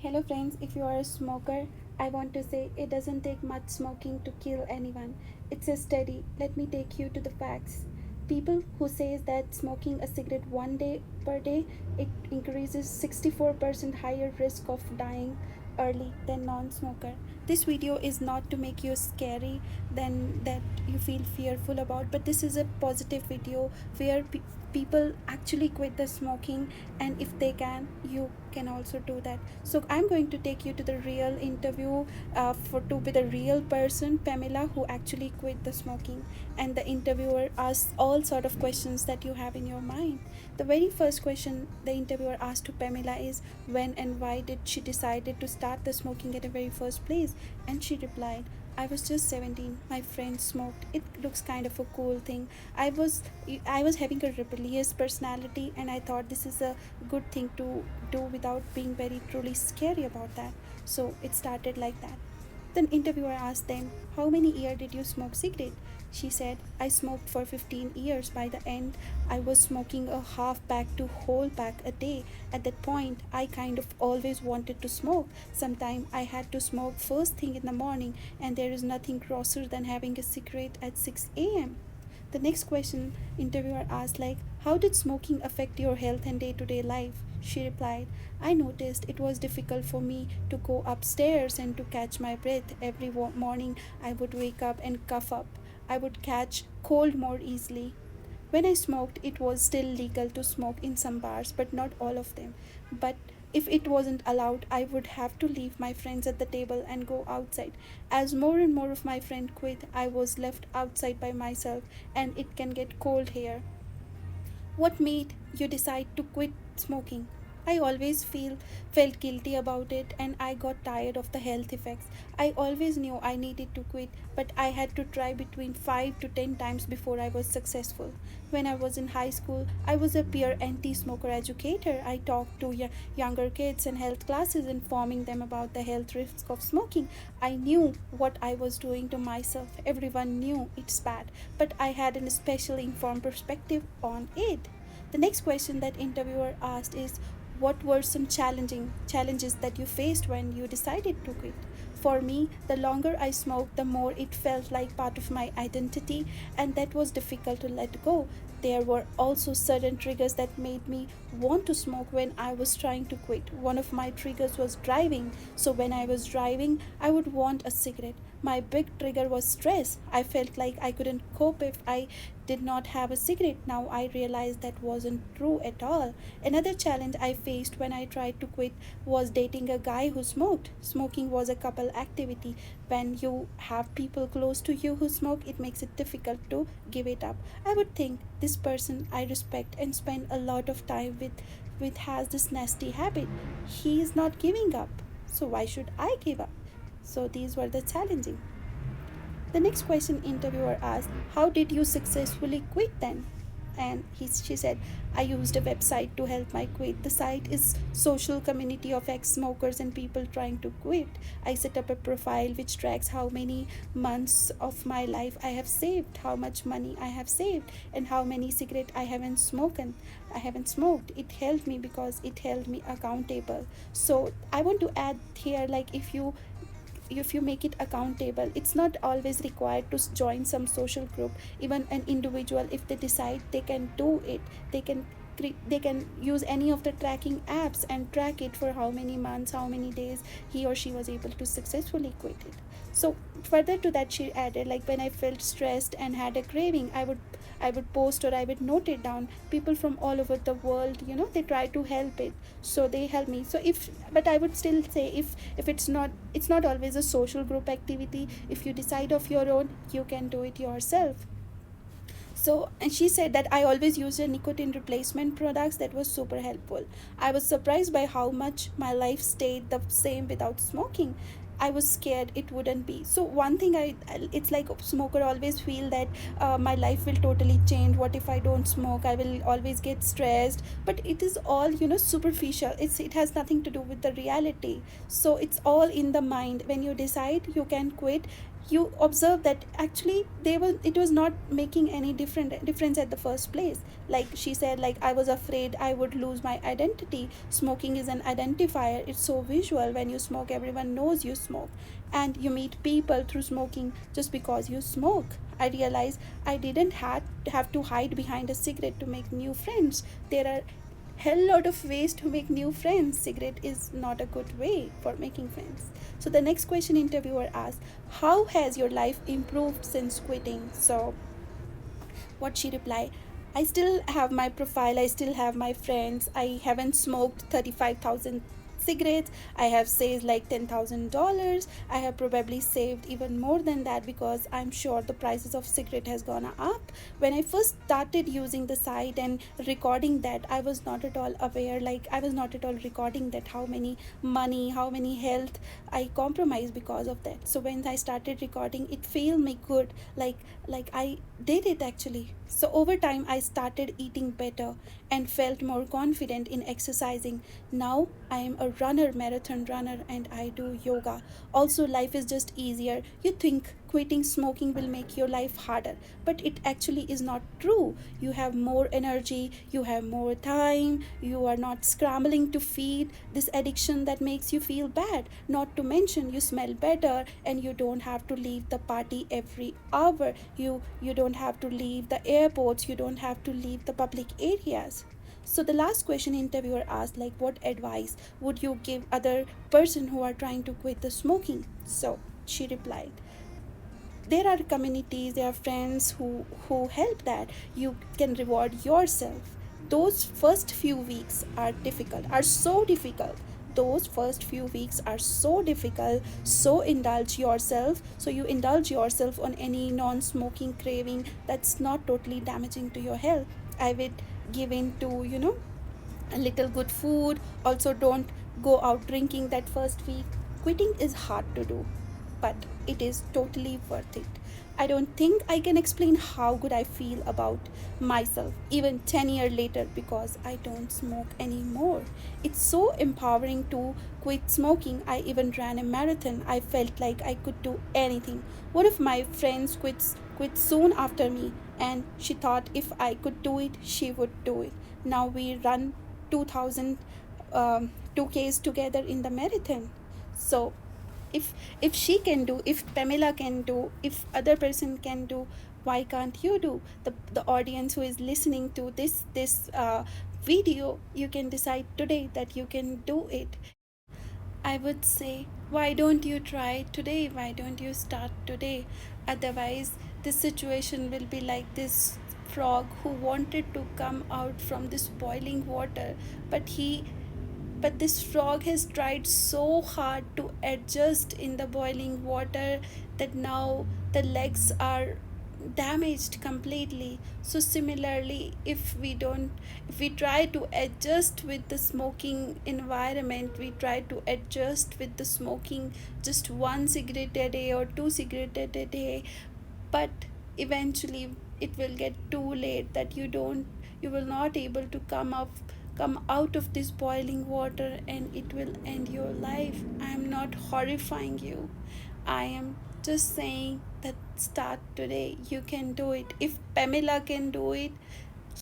Hello, friends. If you are a smoker, I want to say it doesn't take much smoking to kill anyone. It's a study. Let me take you to the facts. People who says that smoking a cigarette one day per day it increases 64% higher risk of dying early than non-smoker. This video is not to make you scary than that you feel fearful about, but this is a positive video where people actually quit the smoking, and if they can, you can also do that. So I'm going to take you to the real interview for to with a real person, Pamela, who actually quit the smoking, and the interviewer asks all sort of questions that you have in your mind. The very first question the interviewer asked to Pamela is when and why did she decided to start the smoking at the very first place, and she replied, I was just 17. My friend smoked. It looks kind of a cool thing. I was I was having a rebellious personality, and I thought this is a good thing to do without being very truly scary about that. So it started like that. The interviewer asked them, how many years did you smoke cigarette? She said, I smoked for 15 years. By the end, I was smoking a half pack to whole pack a day. At that point, I kind of always wanted to smoke. Sometimes I had to smoke first thing in the morning, and there is nothing grosser than having a cigarette at 6 a.m. The next question interviewer asked like, how did smoking affect your health and day-to-day life? She replied, I noticed it was difficult for me to go upstairs and to catch my breath. Every morning I would wake up and cough up. I would catch cold more easily. When I smoked, it was still legal to smoke in some bars, but not all of them. But if it wasn't allowed, I would have to leave my friends at the table and go outside. As more and more of my friends quit, I was left outside by myself, and it can get cold here. What made you decide to quit smoking? I always felt guilty about it, and I got tired of the health effects. I always knew I needed to quit, but I had to try between 5 to 10 times before I was successful. When I was in high school, I was a peer anti-smoker educator. I talked to younger kids in health classes, informing them about the health risks of smoking. I knew what I was doing to myself. Everyone knew it's bad, but I had an especially informed perspective on it. The next question that interviewer asked is, what were some challenging challenges that you faced when you decided to quit? For me, the longer I smoked, the more it felt like part of my identity, and that was difficult to let go. There were also certain triggers that made me want to smoke when I was trying to quit. One of my triggers was driving. So when I was driving, I would want a cigarette. My big trigger was stress. I felt like I couldn't cope if I did not have a cigarette. Now I realized that wasn't true at all. Another challenge I faced when I tried to quit was dating a guy who smoked. Smoking was a couple activity. When you have people close to you who smoke, it makes it difficult to give it up. I would think this person I respect and spend a lot of time with has this nasty habit. He is not giving up. So why should I give up? So these were the challenging. The next question interviewer asked, how did you successfully quit then? And she said, I used a website to help my quit. The site is social community of ex-smokers and people trying to quit. I set up a profile which tracks how many months of my life I have saved, how much money I have saved, and how many cigarettes I haven't smoked. It helped me because it held me accountable. So I want to add here, like, if you make it accountable, it's not always required to join some social group. Even an individual, if they decide they can do it, they can they can use any of the tracking apps and track it for how many months, how many days he or she was able to successfully quit it. So further to that, she added, like, when I felt stressed and had a craving, I would post or I would note it down. People from all over the world, they try to help it, so they help me. So if but I would still say, if it's not always a social group activity. If you decide of your own, you can do it yourself. So, and she said that I always used a nicotine replacement products that was super helpful. I was surprised by how much my life stayed the same without smoking. I was scared it wouldn't be. So one thing it's like a smoker always feel that my life will totally change. What if I don't smoke? I will always get stressed. But it is all superficial. It has nothing to do with the reality. So it's all in the mind. When you decide you can quit, you observe that actually it was not making any difference at the first place. Like she said, like, I was afraid I would lose my identity. Smoking is an identifier, it's so visual. When you smoke, everyone knows you smoke, and you meet people through smoking just because you smoke. I realized I didn't have to hide behind a cigarette to make new friends. There are hell lot of ways to make new friends. Cigarette is not a good way for making friends. So the next question interviewer asked, how has your life improved since quitting? So what she replied, I still have my profile, I still have my friends, I haven't smoked 35,000 cigarettes, I have saved like $10,000, I have probably saved even more than that because I'm sure the prices of cigarette has gone up. When I first started using the site and recording that, I was not at all aware, like I was not at all recording that how many money, how many health I compromised because of that. So when I started recording, it felt me good, like I did it actually. So over time I started eating better and felt more confident in exercising. Now I am a runner, marathon runner, and I do yoga. Also, life is just easier. You think quitting smoking will make your life harder, but it actually is not true. You have more energy, you have more time, you are not scrambling to feed this addiction that makes you feel bad. Not to mention, you smell better and you don't have to leave the party every hour. You don't have to leave the airports, you don't have to leave the public areas. So the last question interviewer asked, like, what advice would you give other person who are trying to quit the smoking? So she replied, there are communities, there are friends who help, that you can reward yourself. Those first few weeks are difficult, are so difficult. Those first few weeks are so difficult, so indulge yourself. So you indulge yourself on any non-smoking craving that's not totally damaging to your health. I would give in to, a little good food. Also, don't go out drinking that first week. Quitting is hard to do, but it is totally worth it. I don't think I can explain how good I feel about myself even 10 years later because I don't smoke anymore. It's so empowering to quit smoking. I even ran a marathon. I felt like I could do anything. One of my friends quit soon after me, and she thought if I could do it, she would do it. Now we run 2000 2Ks together in the marathon. So if she can do, if Pamela can do, if other person can do, why can't you do? The audience who is listening to this video, you can decide today that you can do it. I would say, why don't you try today? Why don't you start today? Otherwise, this situation will be like this frog who wanted to come out from this boiling water, but this frog has tried so hard to adjust in the boiling water that now the legs are damaged completely. So similarly, if we try to adjust with the smoking environment, we try to adjust with the smoking just one cigarette a day or two cigarette a day, but eventually it will get too late that you will not able to come out of this boiling water, and it will end your life. I am not horrifying you, I am just saying that start today. You can do it. If Pamela can do it,